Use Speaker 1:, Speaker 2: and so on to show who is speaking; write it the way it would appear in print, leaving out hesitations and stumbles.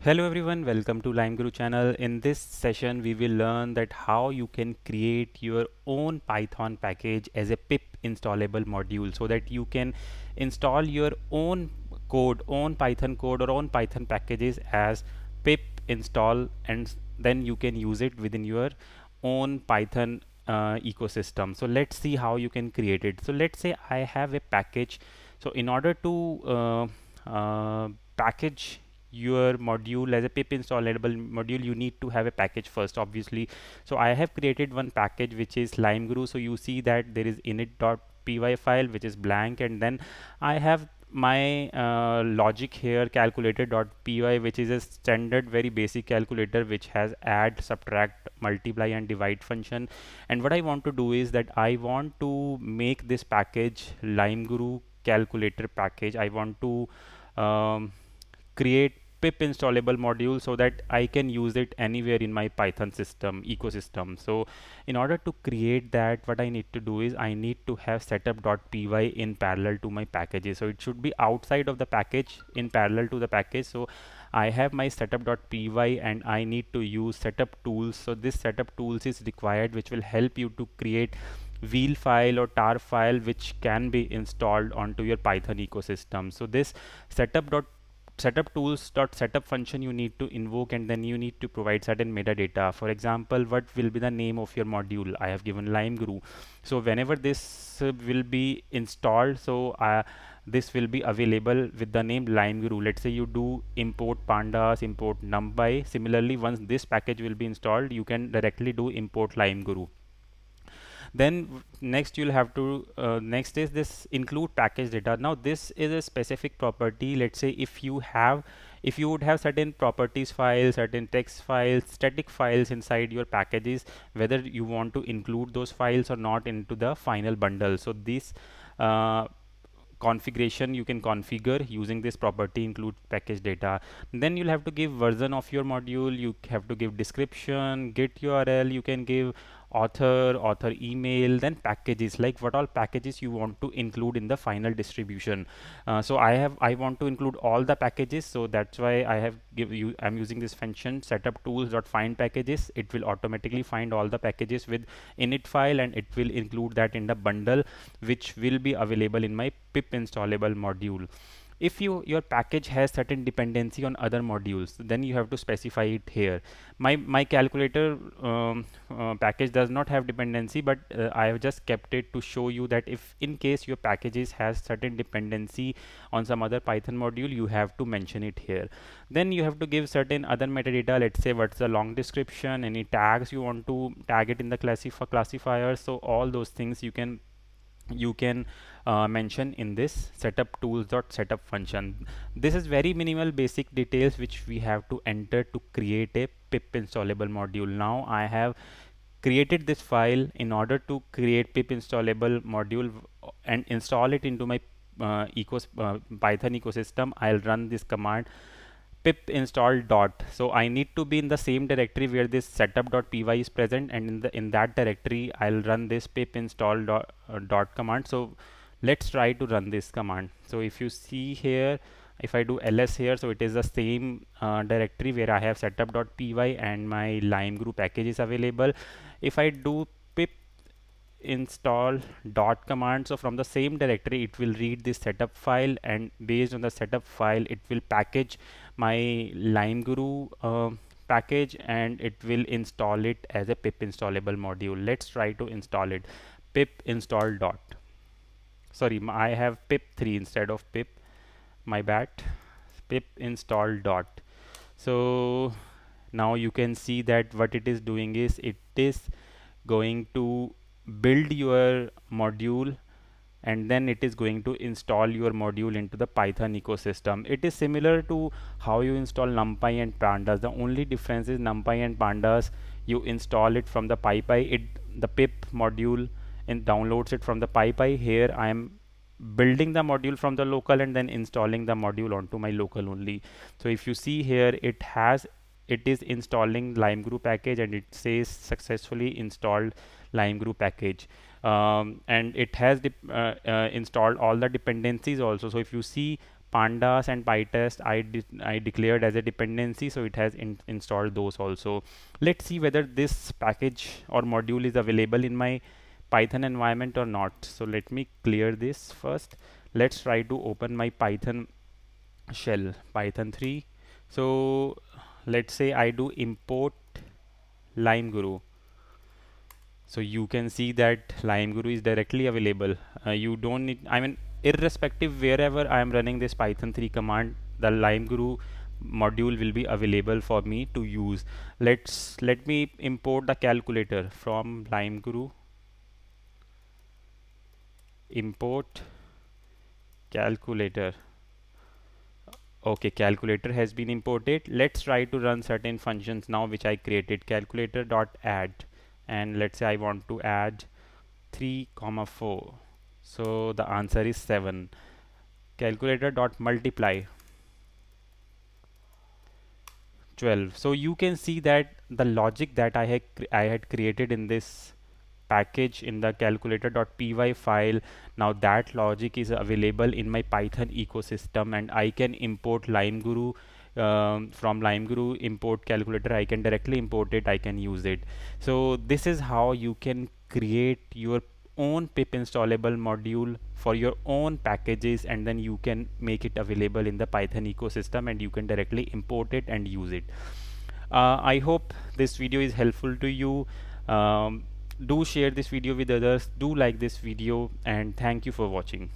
Speaker 1: Hello everyone, welcome to LimeGuru channel. In this session, we will learn that how you can create your own Python package as a pip installable module so that you can install your own code, own Python code or own Python packages as pip install, and then you can use it within your own Python ecosystem. So let's see how you can create it. So let's say I have a package. So in order to package your module as a pip installable module, you need to have a package first, obviously. So I have created one package which is LimeGuru. So you see that there is init.py file which is blank, and then I have my logic here, calculator.py, which is a standard very basic calculator which has add, subtract, multiply and divide function. And what I want to do is that I want to make this package LimeGuru calculator package. I want to create pip installable module so that I can use it anywhere in my Python system ecosystem. So in order to create that, what I need to do is I need to have setup.py in parallel to my packages. So it should be outside of the package in parallel to the package. So I have my setup.py and I need to use setup tools. So this setup tools is required, which will help you to create wheel file or tar file which can be installed onto your Python ecosystem. So this setup tools dot setup function you need to invoke, and then you need to provide certain metadata. For example, what will be the name of your module? I have given LimeGuru. So whenever this will be installed, so this will be available with the name LimeGuru. Let's say you do import pandas, import numpy. Similarly, once this package will be installed, you can directly do import LimeGuru. Then next you'll have to next is this include package data. Now this is a specific property. Let's say if you would have certain properties files, certain text files, static files inside your packages, whether you want to include those files or not into the final bundle. So this configuration you can configure using this property include package data. Then you'll have to give version of your module, you have to give description, git URL, you can give author email, then packages, like what all packages you want to include in the final distribution. So I want to include all the packages, so that's why I'm using this function setup tools dot find packages. It will automatically find all the packages with init file, and it will include that in the bundle which will be available in my pip installable module. If your package has certain dependency on other modules, then you have to specify it here. My calculator package does not have dependency, but I have just kept it to show you that if in case your packages has certain dependency on some other Python module, you have to mention it here. Then you have to give certain other metadata. Let's say what's the long description, any tags you want to tag it in the classifier. So all those things you can mention in this setup tools dot setup function. This is very minimal basic details which we have to enter to create a pip installable module. Now I have created this file in order to create pip installable module and install it into my Python ecosystem. I'll run this command pip install dot. So I need to be in the same directory where this setup.py is present, and in that directory I'll run this pip install dot command. So let's try to run this command. So if you see here, if I do ls here, so it is the same directory where I have setup.py and my LimeGuru package is available. If I do pip install dot command, so from the same directory it will read this setup file, and based on the setup file it will package my LimeGuru package, and it will install it as a pip installable module. Let's try to install it. Pip install dot, sorry, I have pip3 instead of pip, my bad. Pip install dot. So now you can see that what it is doing is it is going to build your module, and then it is going to install your module into the Python ecosystem. It is similar to how you install NumPy and Pandas. The only difference is NumPy and Pandas you install it from the PyPy, the pip module and downloads it from the PyPy. Here I am building the module from the local and then installing the module onto my local only. So if you see here, it is installing LimeGuru package, and it says successfully installed LimeGuru package, and it has installed all the dependencies also. So if you see pandas and pytest I declared as a dependency, so it has installed those also. Let's see whether this package or module is available in my Python environment or not. So let me clear this first. Let's try to open my Python shell, Python 3. So let's say I do import LimeGuru. So you can see that LimeGuru is directly available. You don't need, I mean, irrespective wherever I am running this Python 3 command, the LimeGuru module will be available for me to use. Let me import the calculator from LimeGuru. Import calculator. Okay, calculator has been imported. Let's try to run certain functions now which I created. Calculator dot add, and let's say I want to add 3 comma 4, so the answer is 7. Calculator dot multiply 12. So you can see that the logic that I had created in this package in the calculator.py file, now that logic is available in my Python ecosystem, and I can import LimeGuru. From LimeGuru import calculator, I can directly import it, I can use it. So this is how you can create your own pip installable module for your own packages, and then you can make it available in the Python ecosystem, and you can directly import it and use it. I hope this video is helpful to you. Do share this video with others, do like this video, and thank you for watching.